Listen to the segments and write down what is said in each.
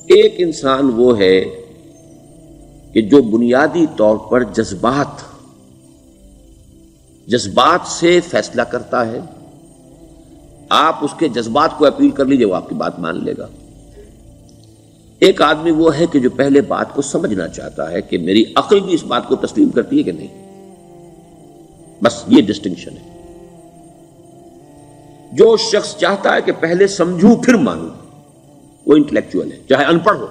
ایک انسان وہ ہے کہ جو بنیادی طور پر جذبات سے فیصلہ کرتا ہے. آپ اس کے جذبات کو اپیل کر لیجئے، وہ آپ کی بات مان لے گا. ایک آدمی وہ ہے کہ جو پہلے بات کو سمجھنا چاہتا ہے کہ میری عقل بھی اس بات کو تسلیم کرتی ہے کہ نہیں. بس یہ ڈسٹنکشن ہے. جو شخص چاہتا ہے کہ پہلے سمجھوں پھر مانوں، وہ انٹلیکچوئل ہے، چاہے ان پڑھ ہو.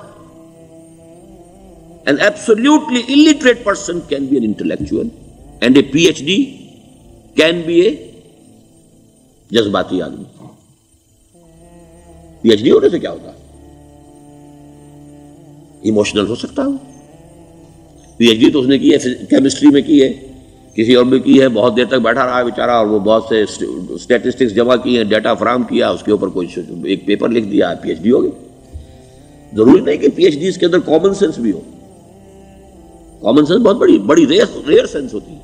An absolutely illiterate person can be an intellectual and a PhD can be a جذباتی آدمی. PhD ہونے سے کیا ہوتا ہے؟ ایموشنل ہو سکتا ہوں. PhD تو اس نے کی ہے کیمسٹری میں کی ہے، کسی اور میں کی ہے، بہت دیر تک بیٹھا رہا ہے بیچارہ اور وہ بہت سے اسٹیٹسٹکس جمع کی ہیں، ڈیٹا فراہم کیا، اس کے اوپر کوئی ایک پیپر لکھ دیا، PhD ہو گئی. ضروری نہیں کہ PhD اس کے اندر کامن سینس بھی ہو. کامن سینس بہت بڑی ریئر سینس ہوتی ہے.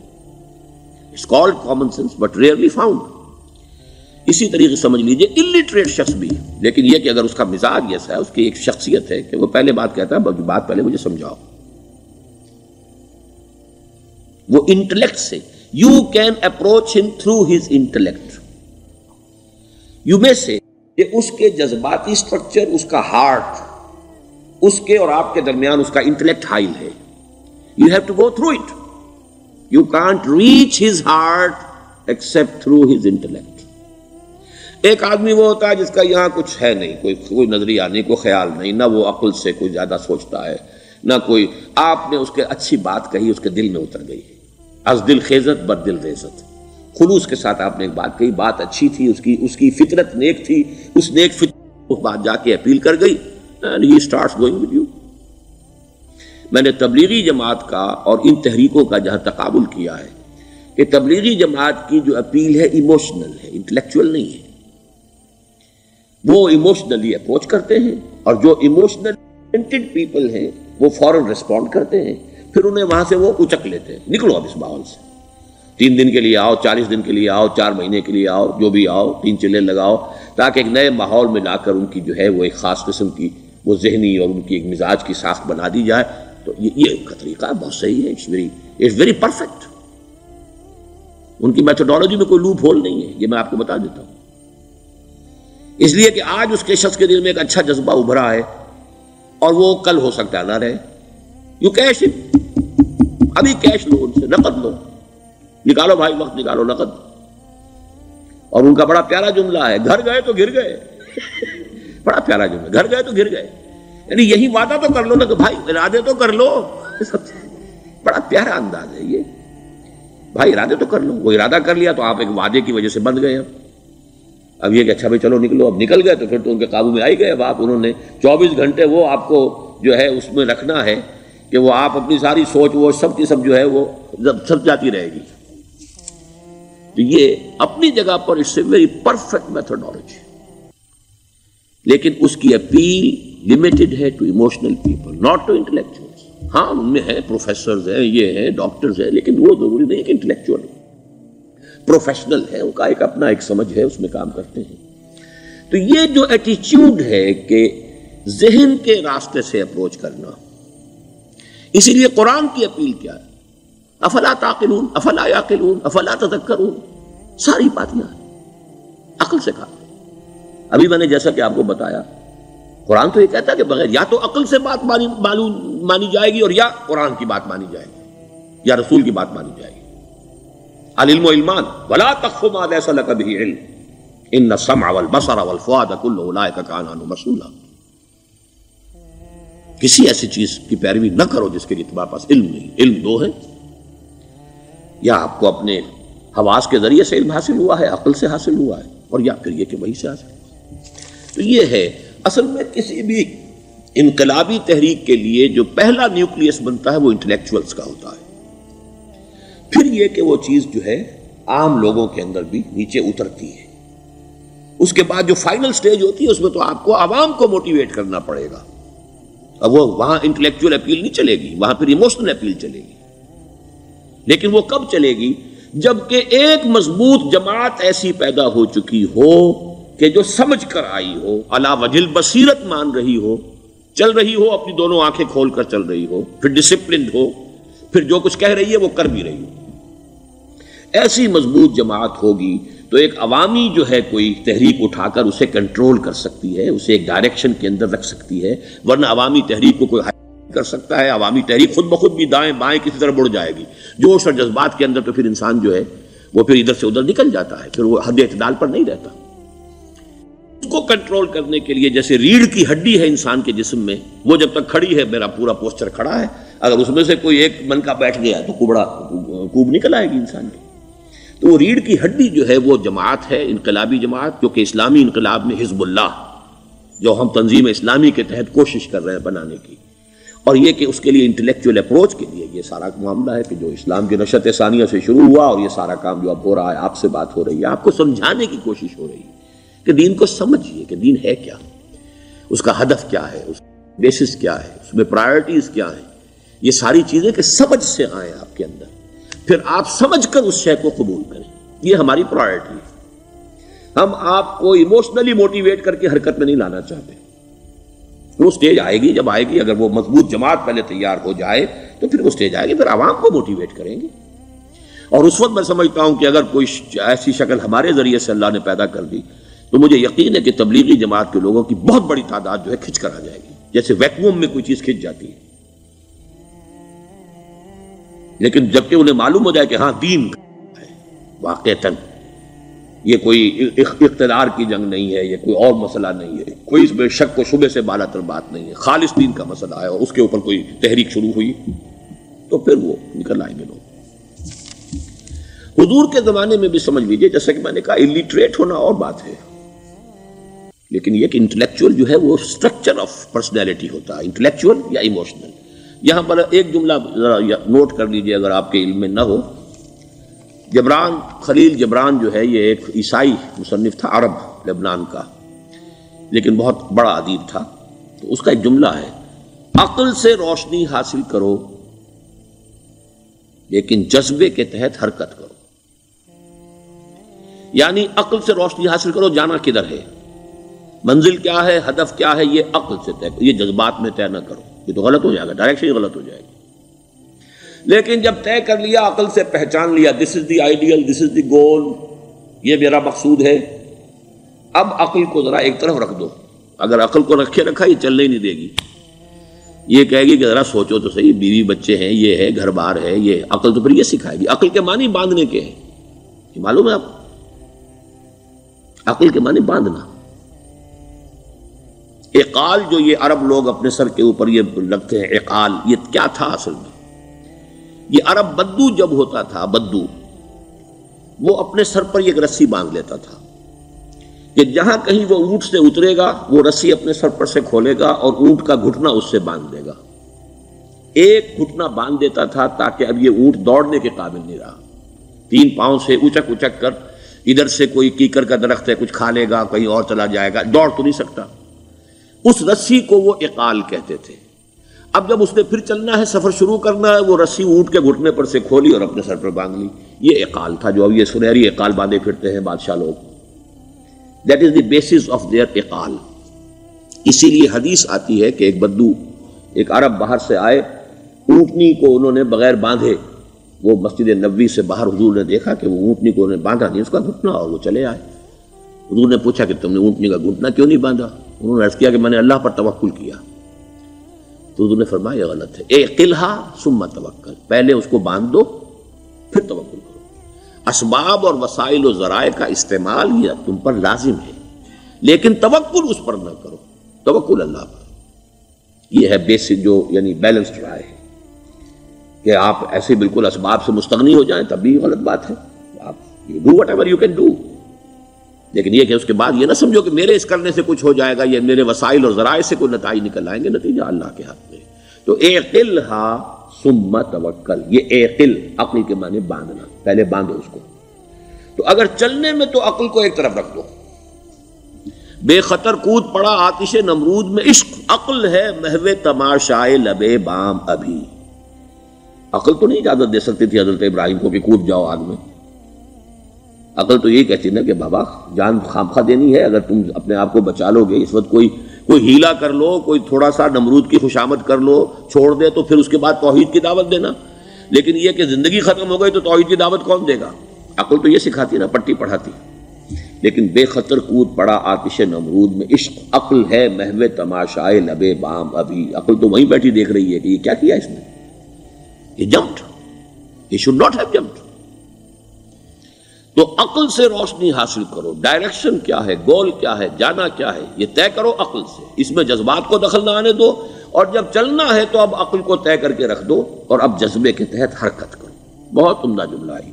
It's called common sense but rarely found. اسی طریقے سمجھ لیجئے الٹریٹ شخص بھی، لیکن یہ کہ اگر اس کا مزاج ایسا ہے، اس کی ایک شخصیت ہے کہ وہ پہلے بات کہتا ہے بلکہ بات پہلے مجھے سمجھاؤ. وہ انٹلیکٹ سے یو کین اپروچ ہم تھرو ہز انٹلیکٹ. یو میں سے کہ اس کے جذباتی سٹرکچر، اس کا ہارٹ، اس کے اور آپ کے درمیان اس کا انٹلیکٹ حائل ہے. You have to go through it. You can't reach his heart except through his intellect. ایک آدمی وہ ہوتا ہے جس کا یہاں کچھ ہے نہیں، کوئی نظریہ نہیں، کوئی خیال نہیں، نہ وہ عقل سے کوئی زیادہ سوچتا ہے، نہ کوئی. آپ نے اس کے اچھی بات کہی، اس کے دل میں اتر گئی. از دل خیزت بر دل ریزت. خلوص کے ساتھ آپ نے ایک بات کہی، بات اچھی تھی، اس کی فطرت نیک تھی، اس نیک فطرت بات جا کے اپیل کر گئی and he starts going with you. میں نے تبلیغی جماعت کا اور ان تحریکوں کا جہاں تقابل کیا ہے کہ تبلیغی جماعت کی جو اپیل ہے ایموشنل ہے، انٹلیکچوئل نہیں ہے. وہ ایموشنلی اپروچ کرتے ہیں اور جو ایموشنل پیپل ہیں وہ فوراً ریسپونڈ کرتے ہیں، پھر انہیں وہاں سے وہ اچک لیتے ہیں. نکلو اب اس ماحول سے، 3 دن کے لیے آؤ، 40 دن کے لیے آؤ، 4 مہینے کے لیے آؤ، جو بھی آؤ، 3 چلے لگاؤ، تاکہ ایک نئے ماحول میں لا کر ان کی جو ہے وہ ایک خاص قسم کی وہ ذہنی اور ان کی ایک مزاج کی ساخت بنا دی جائے. تو یہ ان کا طریقہ بہت صحیح ہے. It's very perfect. ان کی میتھڈالوجی میں کوئی لوپ ہول نہیں ہے، یہ میں آپ کو بتا دیتا ہوں. اس لیے کہ آج اس کے شخص کے دل میں ایک اچھا جذبہ ابھرا ہے اور وہ کل ہو سکتا ہے نہ رہے. یو کیش اٹ، ابھی کیش لو، ان سے نقد لو، نکالو بھائی، وقت نکالو نقد. اور ان کا بڑا پیارا جملہ ہے، گھر گئے تو گر گئے. بڑا پیارا جملہ، گھر گئے تو گر گئے. یعنی یہی وعدہ تو کر لو نا کہ بھائی ارادے تو کر لو. بڑا پیارا انداز ہے یہ. بھائی ارادے تو کر لو. وہ ارادہ کر لیا تو آپ ایک وعدے کی وجہ سے بند گئے. اب یہ کہ اچھا بھائی چلو نکلو. اب نکل گئے تو پھر تو ان کے قابو میں آئی گئے. اب آپ انہوں نے 24 گھنٹے وہ آپ کو جو ہے اس میں رکھنا ہے کہ وہ آپ اپنی ساری سوچ وہ سب کی سب جو ہے وہ سب جاتی رہے گی. تو یہ اپنی جگہ پر it's a very perfect methodology, لیکن اس کی اپیل لمیٹڈ ہے to emotional people, not to intellectuals. ہاں ان میں ہیں پروفیسرز ہیں، یہ ہیں ڈاکٹرز ہیں، لیکن وہ ضروری نہیں کہ انٹلیکچوئل پروفیشنل ہے. ان کا ایک اپنا ایک سمجھ ہے، اس میں کام کرتے ہیں. تو یہ جو ایٹیچیوڈ ہے کہ ذہن کے راستے سے اپروچ کرنا، اسی لیے قرآن کی اپیل کیا ہے؟ افلا تعقلون، افلا یعقلون، افلا تذکرون. ساری بات یہاں عقل سے کہا. ابھی میں نے جیسا کہ آپ کو بتایا، قرآن تو یہ کہتا ہے کہ بغیر یا تو عقل سے بات مانی جائے گی اور یا قرآن کی بات مانی جائے گی یا رسول کی بات مانی جائے گی. العلم علمان ولا تخف ما ليس لك به علم ان السمع والبصر والفؤاد كل اولئك كان عنه مسؤولا. کسی ایسی چیز کی پیروی نہ کرو جس کے لیے تمہارے پاس علم نہیں. علم 2 ہے، یا آپ کو اپنے حواس کے ذریعے سے علم حاصل ہوا ہے، عقل سے حاصل ہوا ہے، اور یا پھر یہ کہ وہی سے حاصل. تو یہ ہے اصل میں کسی بھی انقلابی تحریک کے لیے جو پہلا نیوکلیس بنتا ہے وہ انٹلیکچوئلز کا ہوتا ہے. پھر یہ کہ وہ چیز جو ہے عام لوگوں کے اندر بھی نیچے اترتی ہے. اس کے بعد جو فائنل سٹیج ہوتی ہے اس میں تو آپ کو عوام کو موٹیویٹ کرنا پڑے گا. اب وہ وہاں انٹلیکچوئل اپیل نہیں چلے گی، وہاں پھر ایموشنل اپیل چلے گی. لیکن وہ کب چلے گی؟ جبکہ ایک مضبوط جماعت ایسی پیدا ہو چکی ہو کہ جو سمجھ کر آئی ہو، علی وجہ البصیرت مان رہی ہو چل رہی ہو اپنی دونوں آنکھیں کھول کر چل رہی ہو، پھر ڈسپلنڈ ہو، پھر جو کچھ کہہ رہی ہے وہ کر بھی رہی ہو، ایسی مضبوط جماعت ہوگی تو ایک عوامی جو ہے کوئی تحریک اٹھا کر اسے کنٹرول کر سکتی ہے، اسے ایک ڈائریکشن کے اندر رکھ سکتی ہے، ورنہ عوامی تحریک کو کوئی کر سکتا ہے؟ عوامی تحریک خود بخود بھی دائیں بائیں کسی طرف بڑھ جائے گی، جوش اور جذبات کے اندر، تو پھر انسان جو ہے وہ پھر ادھر سے ادھر نکل جاتا ہے، پھر وہ حد اعتدال پر نہیں رہتا۔ اس کو کنٹرول کرنے کے لیے جیسے ریڑھ کی ہڈی ہے انسان کے جسم میں، وہ جب تک کھڑی ہے میرا پورا پوسچر کھڑا ہے، اگر اس میں سے کوئی ایک من کا بیٹھ گیا تو کوب نکل آئے گی انسان کی۔ تو وہ ریڑھ کی ہڈی جو ہے وہ جماعت ہے، انقلابی جماعت، جو کہ اسلامی انقلاب میں حزب اللہ جو ہم تنظیم اسلامی کے تحت کوشش کر رہے ہیں بنانے کی، اور یہ کہ اس کے لیے انٹلیکچوئل اپروچ کے لیے یہ سارا معاملہ ہے کہ جو اسلام کی نشأت ثانیہ سے شروع ہوا، اور یہ سارا کام جو اب ہو رہا ہے، آپ سے بات ہو رہی ہے، آپ کو سمجھانے کی کوشش ہو رہی ہے کہ دین کو سمجھیے کہ دین ہے کیا، اس کا ہدف کیا ہے، اس کا بیسس کیا ہے، اس میں پرائرٹیز کیا ہیں، یہ ساری چیزیں کہ سمجھ سے آئیں آپ کے اندر، پھر آپ سمجھ کر اس شے کو قبول کریں۔ یہ ہماری پرائرٹی ہے۔ ہم آپ کو ایموشنلی موٹیویٹ کر کے حرکت میں نہیں لانا چاہتے۔ وہ سٹیج آئے گی، جب آئے گی، اگر وہ مضبوط جماعت پہلے تیار ہو جائے تو پھر وہ سٹیج آئے گی، پھر عوام کو موٹیویٹ کریں گے۔ اور اس وقت میں سمجھتا ہوں کہ اگر کوئی ایسی شکل ہمارے ذریعے سے اللہ نے پیدا کر دی تو مجھے یقین ہے کہ تبلیغی جماعت کے لوگوں کی بہت بڑی تعداد جو ہے کھنچ کر آ جائے گی، جیسے ویکیوم میں کوئی چیز کھنچ جاتی ہے۔ لیکن جبکہ انہیں معلوم ہو جائے کہ ہاں دین ہے واقعتاً، یہ کوئی اقتدار کی جنگ نہیں ہے، یہ کوئی اور مسئلہ نہیں ہے، کوئی اس میں شک و شبے سے بالا تر بات نہیں ہے، خالص دین کا مسئلہ ہے، اور اس کے اوپر کوئی تحریک شروع ہوئی تو پھر وہ نکل آئیں گے لوگ۔ حضور کے زمانے میں بھی سمجھ لیجئے، جیسا کہ میں نے کہا الٹریٹ ہونا اور بات ہے، لیکن یہ کہ انٹلیکچوئل جو ہے وہ اسٹرکچر آف پرسنالٹی ہوتا ہے، انٹلیکچوئل یا ایموشنل۔ یہاں پر ایک جملہ ذرا نوٹ کر لیجئے اگر آپ کے علم میں نہ ہو، جبران، خلیل جبران جو ہے یہ ایک عیسائی مصنف تھا، عرب لبنان کا، لیکن بہت بڑا ادیب تھا۔ تو اس کا ایک جملہ ہے، عقل سے روشنی حاصل کرو لیکن جذبے کے تحت حرکت کرو۔ یعنی عقل سے روشنی حاصل کرو، جانا کدھر ہے، منزل کیا ہے، ہدف کیا ہے، یہ عقل سے طے کرو، یہ جذبات میں طے نہ کرو، یہ تو غلط ہو جائے گا، ڈائریکشن ہی غلط ہو جائے گی۔ لیکن جب طے کر لیا، عقل سے پہچان لیا، دس از دی آئیڈیل، دس از دی گول، یہ میرا مقصود ہے، اب عقل کو ذرا ایک طرف رکھ دو۔ اگر عقل کو رکھے رکھا یہ چلنے ہی نہیں دے گی، یہ کہے گی کہ ذرا سوچو تو صحیح، بیوی بچے ہیں، یہ ہے، گھر بار ہے، یہ عقل تو پھر یہ سکھائے گی۔ عقل کے معنی باندھنے کے ہیں، یہ معلوم ہے آپ کو؟ عقل کے معنی باندھنا۔ اقال جو یہ عرب لوگ اپنے سر کے اوپر یہ لگتے ہیں، اقال، یہ کیا تھا اصل میں؟ یہ عرب بدو جب ہوتا تھا، بدو وہ اپنے سر پر ایک رسی باندھ لیتا تھا کہ جہاں کہیں وہ اونٹ سے اترے گا وہ رسی اپنے سر پر سے کھولے گا اور اونٹ کا گھٹنا اس سے باندھ دے گا۔ ایک گھٹنا باندھ دیتا تھا تاکہ اب یہ اونٹ دوڑنے کے قابل نہیں رہا، 3 پاؤں سے اچک اچک کر، ادھر سے کوئی کیکر کا درخت ہے کچھ کھا لے گا، کہیں اور چلا جائے گا، دوڑ تو نہیں سکتا۔ اس رسی کو وہ اقال کہتے تھے۔ اب جب اس نے پھر چلنا ہے، سفر شروع کرنا ہے، وہ رسی اونٹ کے گھٹنے پر سے کھولی اور اپنے سر پر باندھ لی۔ یہ اقال تھا جو اب یہ سنہری اقال باندھے پھرتے ہیں بادشاہ لوگ۔ That is the basis of their اقال۔ اسی لیے حدیث آتی ہے کہ ایک بدو، ایک عرب باہر سے آئے، اونٹنی کو انہوں نے بغیر باندھے، وہ مسجد نبوی سے باہر حضور نے دیکھا کہ وہ اونٹنی کو انہوں نے باندھا نہیں اس کا گھٹنا، اور وہ چلے آئے۔ حضور نے پوچھا کہ تم نے اونٹنی کا گھٹنا کیوں نہیں باندھا؟ انہوں نے عرض کیا کہ میں نے اللہ پر توکل کیا۔ تو حضور نے فرمایا یہ غلط ہے، اعقلھا ثم توکل، پہلے اس کو باندھ دو پھر توکل کرو۔ اسباب اور وسائل و ذرائع کا استعمال یہ تم پر لازم ہے، لیکن توکل اس پر نہ کرو، توکل اللہ پر۔ یہ ہے بیسک جو یعنی بیلنسڈ رائے ہے کہ آپ ایسے بالکل اسباب سے مستغنی ہو جائیں تب بھی غلط بات ہے۔ آپ do what ever you can do, لیکن یہ کہ اس کے بعد یہ نہ سمجھو کہ میرے اس کرنے سے کچھ ہو جائے گا، یہ میرے وسائل اور ذرائع سے کوئی نتائج نکل آئیں گے، نتیجہ اللہ کے ہاتھ میں۔ تو اعقلھا ثم توکل، یہ اعقل، عقل کے معنی باندھنا، پہلے باندھو اس کو۔ تو اگر چلنے میں تو عقل کو ایک طرف رکھ دو، بے خطر کود پڑا آتش نمرود میں عشق، عقل ہے محو تماشائے لبے بام ابھی۔ عقل تو نہیں اجازت دے سکتی تھی حضرت ابراہیم کو کہ کود جاؤ آگ میں۔ عقل تو یہی کہتی نا کہ بابا جان خامخواہ دینی ہے، اگر تم اپنے آپ کو بچا لو گے، اس وقت کوئی کوئی ہیلا کر لو، کوئی تھوڑا سا نمرود کی خوشامد کر لو، چھوڑ دے تو پھر اس کے بعد توحید کی دعوت دینا. لیکن یہ کہ زندگی ختم ہو گئی تو توحید کی دعوت کون دے گا؟ عقل تو یہ سکھاتی نا، پٹی پڑھاتی. لیکن بے خطر کود پڑا آتش نمرود میں عشق. عقل ہے محو تماشائے لبے بام ابھی. عقل تو وہیں بیٹھی دیکھ رہی ہے کہ یہ کیا کیا اس نے، یہ جمپڈ، یہ شوڈ ناٹ ہیو جمپڈ. تو عقل سے روشنی حاصل کرو. ڈائریکشن کیا ہے، گول کیا ہے، جانا کیا ہے، یہ طے کرو عقل سے. اس میں جذبات کو دخل نہ آنے دو، اور جب چلنا ہے تو اب عقل کو طے کر کے رکھ دو اور اب جذبے کے تحت حرکت کرو. بہت عمدہ جملہ ہے.